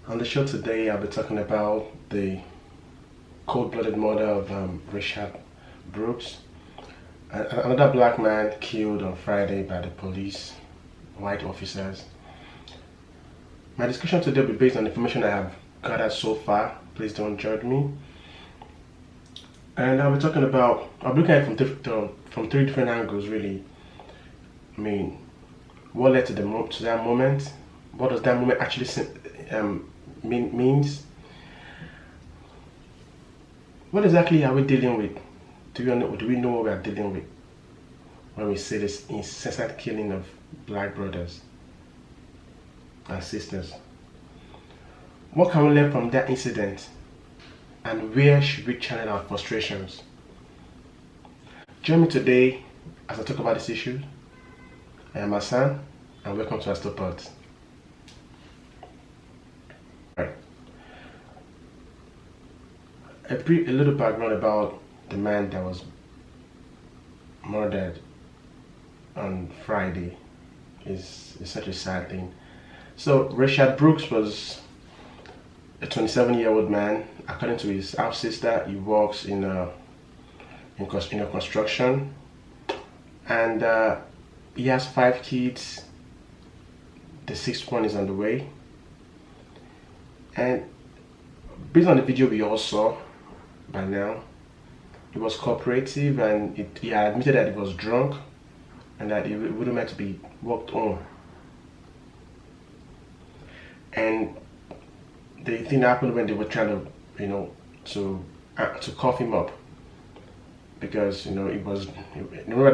On the show today, I'll be talking about the cold-blooded murder of Rayshard Brooks, another black man killed on Friday by the police, white officers. My discussion today will be based on information I have gathered so far. Please don't judge me. And I'll be looking at it from three different angles, really. I mean, what led to that moment? What does that moment actually means? What exactly are we dealing with? Do we know what we are dealing with when we say this incessant killing of black brothers and sisters? What can we learn from that incident, and where should we channel our frustrations? Join me today as I talk about this issue. I am Hassan, and welcome to Hastopods. Right. A little background about the man that was murdered on Friday is such a sad thing. So Rayshard Brooks was a 27-year-old man. According to his half sister, he works in a construction, and he has 5 kids. The 6th one is on the way. And based on the video we all saw by now, he was cooperative, and he had admitted that he was drunk and that he wouldn't meant to be walked on. And the thing happened when they were trying to, to cough him up, because it was. Remember,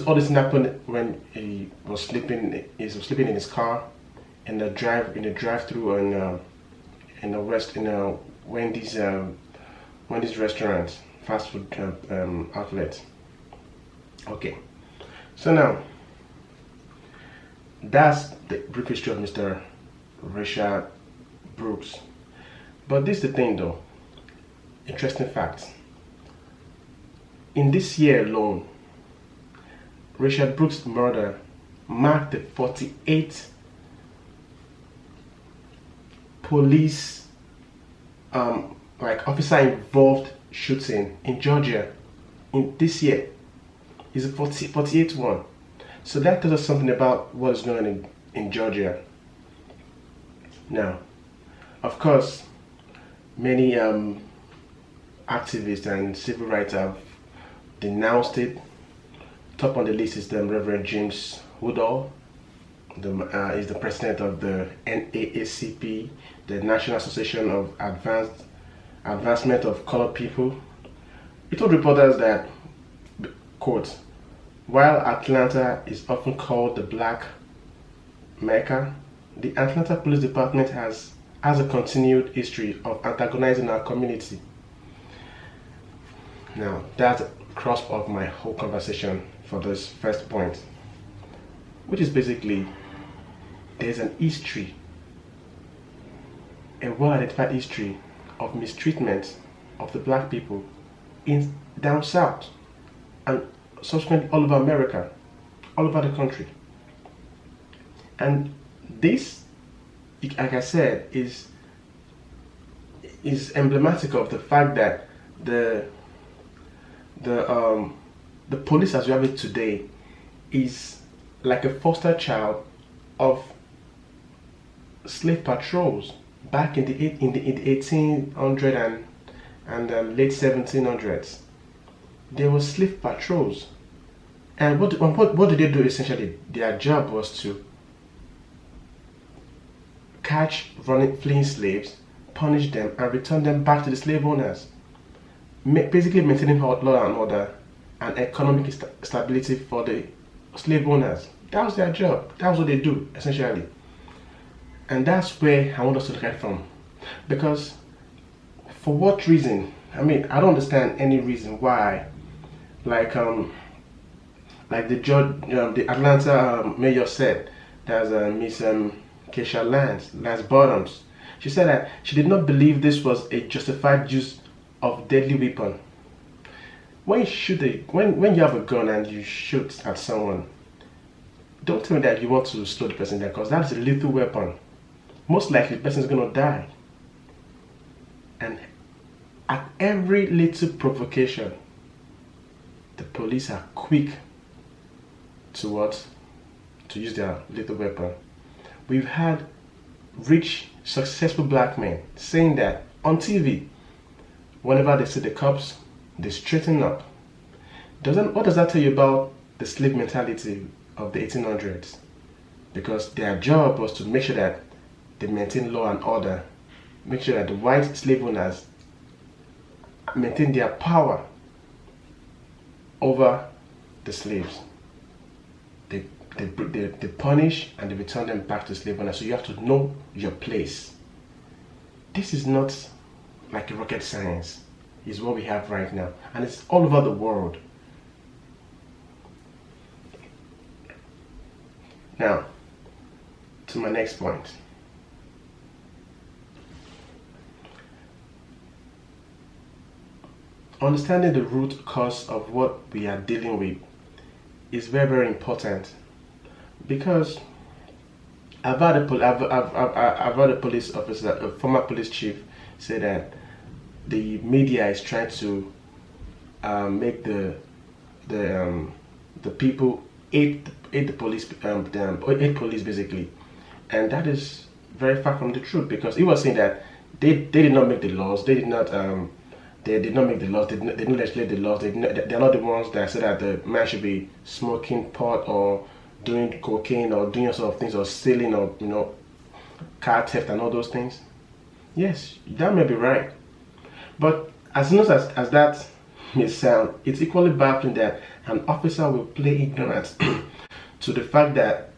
all this happened when he was sleeping. He was sleeping in his car in the drive-through in a Wendy's restaurant, fast food outlet. Okay, so now that's the brief history of Mr. Rayshard Brooks. But this is the thing, though. Interesting facts. In this year alone, Rayshard Brooks' murder marked the 48th police officer involved shooting in Georgia in this year. Is the 48th one. So that tells us something about what is going on in Georgia. Now, of course, many activists and civil rights have denounced it. Top on the list is the Reverend James Woodall. Is the president of the NAACP, the National Association of Advancement of Colored People. He told reporters that, quote, while Atlanta is often called the Black Mecca, the Atlanta Police Department has a continued history of antagonizing our community. Now, that's the crux of my whole conversation for this first point, which is basically there's an history, a well-identified history of mistreatment of the black people down south and subsequently all over America, all over the country. And this, like I said, is emblematic of the fact that the police as we have it today is like a foster child of slave patrols back in the 1800s and late 1700s. There were slave patrols, and what did they do? Essentially, their job was to catch fleeing slaves, punish them, and return them back to the slave owners, basically maintaining law and order and economic stability for the slave owners. That was their job. That was what they do, essentially. And that's where I want us to look at it from. Because for what reason? I mean, I don't understand any reason why, like the judge, the Atlanta mayor said, there's Miss Keisha Lance Bottoms. She said that she did not believe this was a justified use of deadly weapon. When you have a gun and you shoot at someone, don't tell me that you want to slow the person down, because that's a lethal weapon. most likely the person is going to die. And at every little provocation, the police are quick to what? To use their lethal weapon. We've had rich, successful black men saying that on TV. Whenever they see the cops, they straighten up. What does that tell you about the slave mentality of the 1800s? Because their job was to make sure that they maintain law and order, make sure that the white slave owners maintain their power over the slaves. They punish and they return them back to slave owners. So you have to know your place. This is not like a rocket science. It's what we have right now, and it's all over the world. Now, to my next point. Understanding the root cause of what we are dealing with is very, very important, because I've heard a police officer, a former police chief, say that the media is trying to make the people hate the police, hate police basically, and that is very far from the truth, because he was saying that they did not make the laws, they did not make the laws, they didn't legislate the laws, they're not the ones that said that the man should be smoking pot or doing cocaine or doing sort of things or stealing or car theft and all those things. Yes, that may be right, but as much as that may sound, it's equally baffling that an officer will play ignorance to the fact that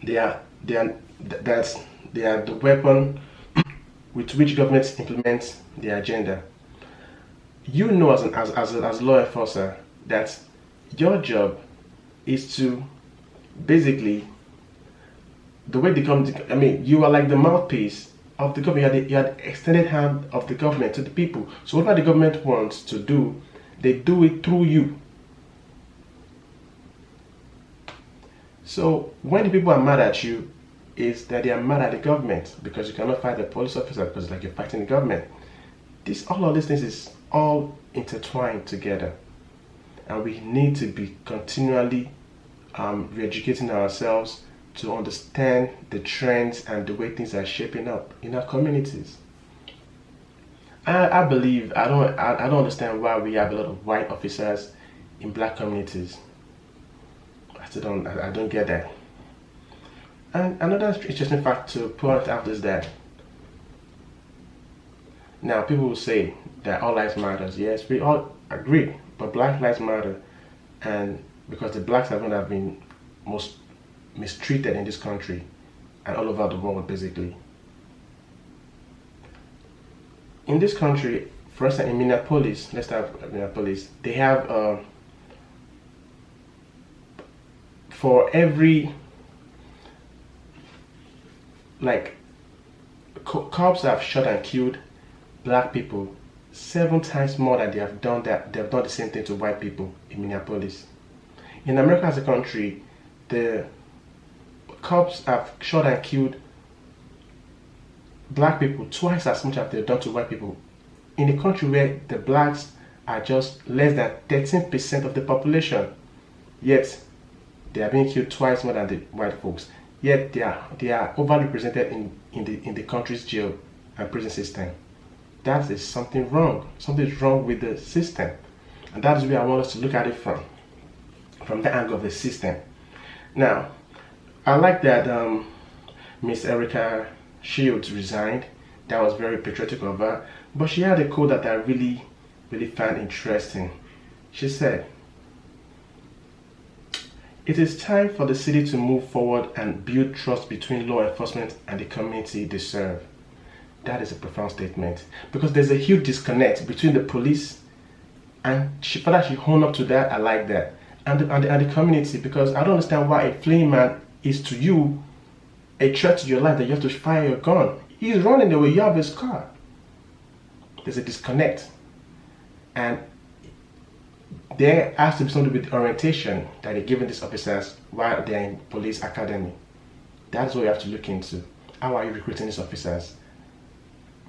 they are the weapon with which governments implement their agenda. You know, as a law enforcer, that your job is to basically, the way they come, you are like the mouthpiece of the government. You are the extended hand of the government to the people. So whatever the government wants to do, they do it through you. So when the people are mad at you, is that they are mad at the government, because you cannot fight the police officer, because it's like you're fighting the government. All of these things is all intertwined together, and we need to be continually re-educating ourselves to understand the trends and the way things are shaping up in our communities. I believe I don't understand why we have a lot of white officers in black communities. I don't get that. And another interesting fact to point out is that now people will say that all lives matter. Yes, we all agree, but black lives matter, and because the blacks are going to have been most mistreated in this country and all over the world, basically. In this country, for instance, in Minneapolis, let's start with Minneapolis, they have for every cops have shot and killed black people 7 times more than they have done the same thing to white people in Minneapolis. In America as a country, the cops have shot and killed black people twice as much as they've done to white people, in a country where the blacks are just less than 13% of the population, yet they are being killed twice more than the white folks. Yet they are overrepresented in the country's jail and prison system. That is something wrong. Something's wrong with the system, and that is where I want us to look at it from the angle of the system. Now, I like that Miss Erica Shields resigned. That was very patriotic of her. But she had a quote that I really, really found interesting. She said, "It is time for the city to move forward and build trust between law enforcement and the community they serve." That is a profound statement, because there's a huge disconnect between the police, and she honed up to that. I like that, and the community, because I don't understand why a fleeing man is to you a threat to your life that you have to fire your gun. He's running away, you have his car. There's a disconnect, and there has to be something with the orientation that they're giving these officers while they're in police academy. That's what you have to look into. How are you recruiting these officers?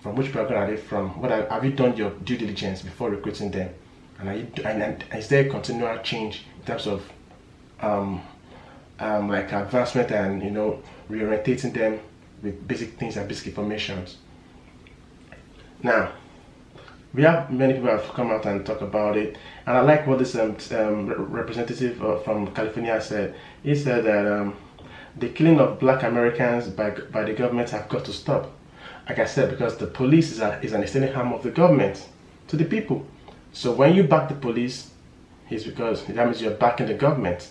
From which background are they from? Have you done your due diligence before recruiting them? And is there a continual change in terms of like advancement and reorientating them with basic things and basic informations? Now, we have many people have come out and talk about it, and I like what this representative from California said. He said that the killing of Black Americans by the government have got to stop. Like I said, because the police is an extended arm of the government to the people. So when you back the police, it's because that means you're backing the government.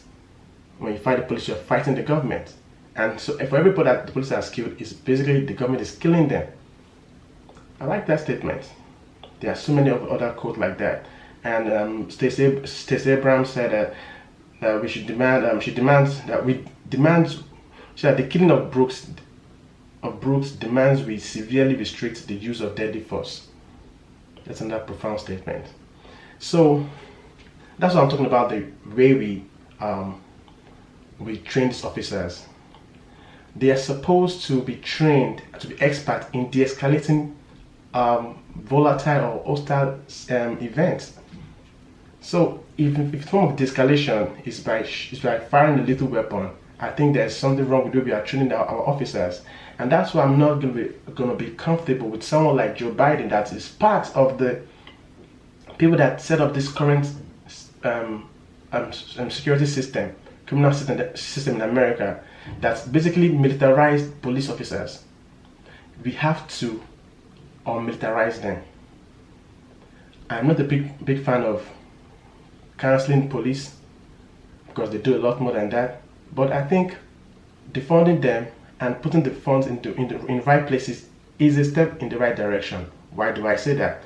When you fight the police, you're fighting the government. And so for everybody that the police has killed, it's basically the government is killing them. I like that statement. There are so many other quotes like that. And Stacey Abrams said that we should demand. She said the killing of Brooks demands we severely restrict the use of deadly force. That's another profound statement. So that's what I'm talking about, the way we train these officers. They are supposed to be trained to be expert in de-escalating volatile or hostile events. So if the form of de-escalation is by firing a lethal weapon, I think there's something wrong with the way we are training our officers. And that's why I'm not going to be comfortable with someone like Joe Biden, that is part of the people that set up this current security system, criminal system in America, that's basically militarized police officers. We have to militarize them. I'm not a big fan of canceling police because they do a lot more than that. But I think defunding them and putting the funds in the right places is a step in the right direction. Why do I say that?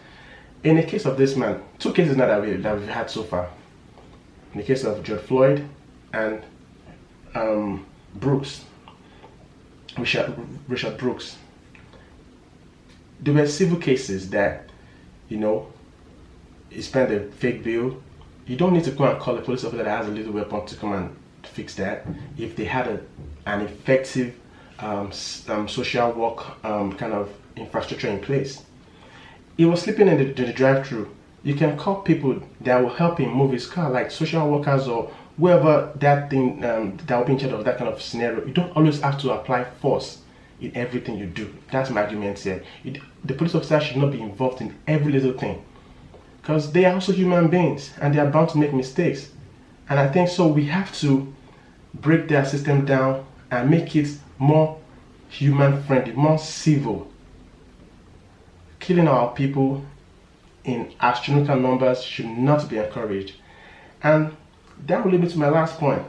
In the case of this man, two cases now that we've had so far. In the case of George Floyd and Brooks, Rayshard Brooks, there were civil cases that, he spent a fake bill. You don't need to go and call a police officer that has a lethal weapon to come and fix that. If they had an effective social work kind of infrastructure in place. He was sleeping in the drive-thru. You can call people that will help him move his car, like social workers or whoever that will be in charge of that kind of scenario. You don't always have to apply force in everything you do. That's my argument here. The police officer should not be involved in every little thing, because they are also human beings and they are bound to make mistakes. And I think so we have to break their system down and make it more human friendly, more civil. Killing our people in astronomical numbers should not be encouraged. And that will lead me to my last point,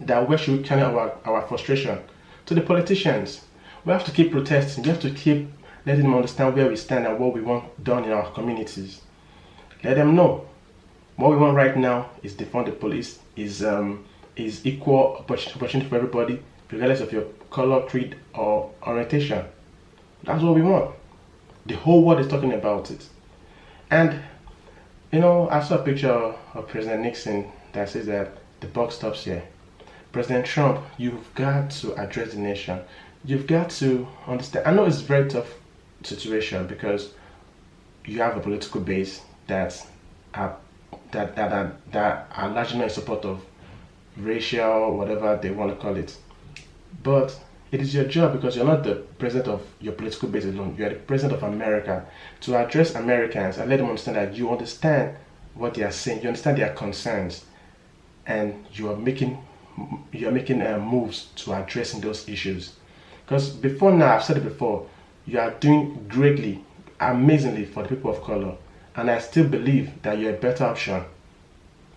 that where should we channel our frustration? To the politicians. We have to keep protesting. We have to keep letting them understand where we stand and what we want done in our communities. Let them know what we want right now is defund the police, is equal opportunity for everybody, regardless of your color, creed, or orientation. That's what we want. The whole world is talking about it. And I saw a picture of President Nixon that says that the buck stops here. President Trump, you've got to address the nation. You've got to understand. I know it's a very tough situation because you have a political base that are largely not in support of racial, whatever they want to call it. But it is your job, because you're not the president of your political base alone. You are the president of America, to address Americans and let them understand that you understand what they are saying, you understand their concerns, and you are making moves to addressing those issues. Because before now, I've said it before, you are doing greatly, amazingly for the people of color, and I still believe that you're a better option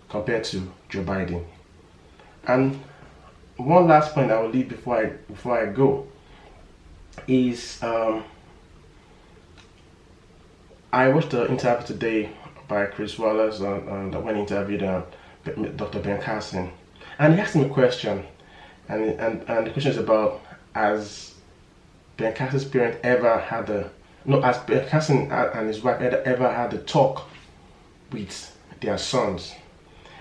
compared to Joe Biden. And one last point I will leave before I go is I watched the interview today by Chris Wallace when he interviewed Dr. Ben Carson, and he asked him a question, and the question is about, has Ben Carson's parent ever had has Ben Carson and his wife ever had a talk with their sons?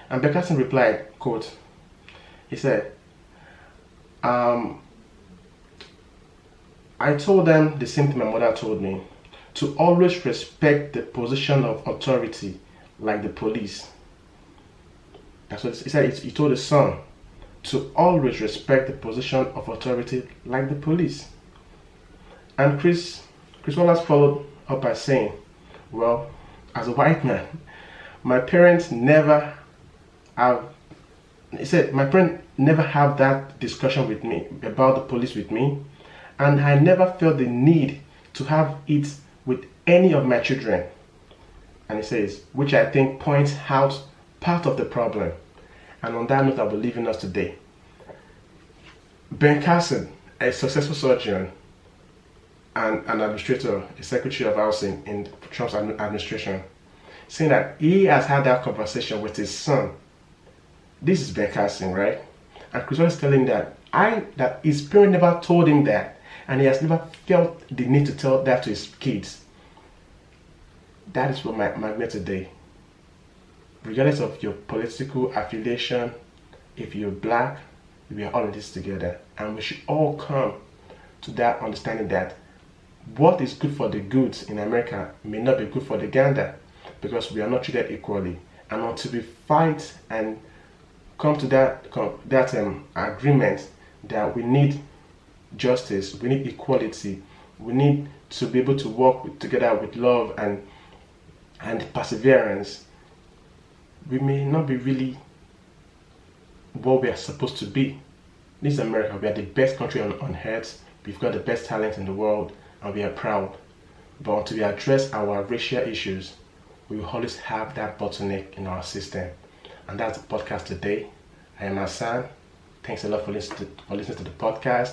And Ben Carson replied, quote, he said, I told them the same thing my mother told me, to always respect the position of authority, like the police. That's what he said. He told his son to always respect the position of authority, like the police. And Chris Wallace followed up by saying, well, as a white man, my parents never have, he said, my parents never have that discussion with me, about the police with me, and I never felt the need to have it with any of my children. And he says, which I think points out part of the problem. And on that note, I'll be leaving us today. Ben Carson, a successful surgeon and an administrator, a secretary of housing in Trump's administration, saying that he has had that conversation with his son. This is Ben Carson, right? And Chris was telling that his parent never told him that, and he has never felt the need to tell that to his kids. That is what my message today. Regardless of your political affiliation, if you're black, we are all in this together, and we should all come to that understanding that what is good for the goods in America may not be good for the gander, because we are not treated equally. And until we fight and come to that agreement that we need justice, we need equality, we need to be able to work together with love and perseverance, we may not be really what we are supposed to be. This is America. We are the best country on earth. We've got the best talent in the world, and we are proud. But until we address our racial issues, we will always have that bottleneck in our system. And that's the podcast today. I am Hassan. Thanks a lot for listening to the podcast.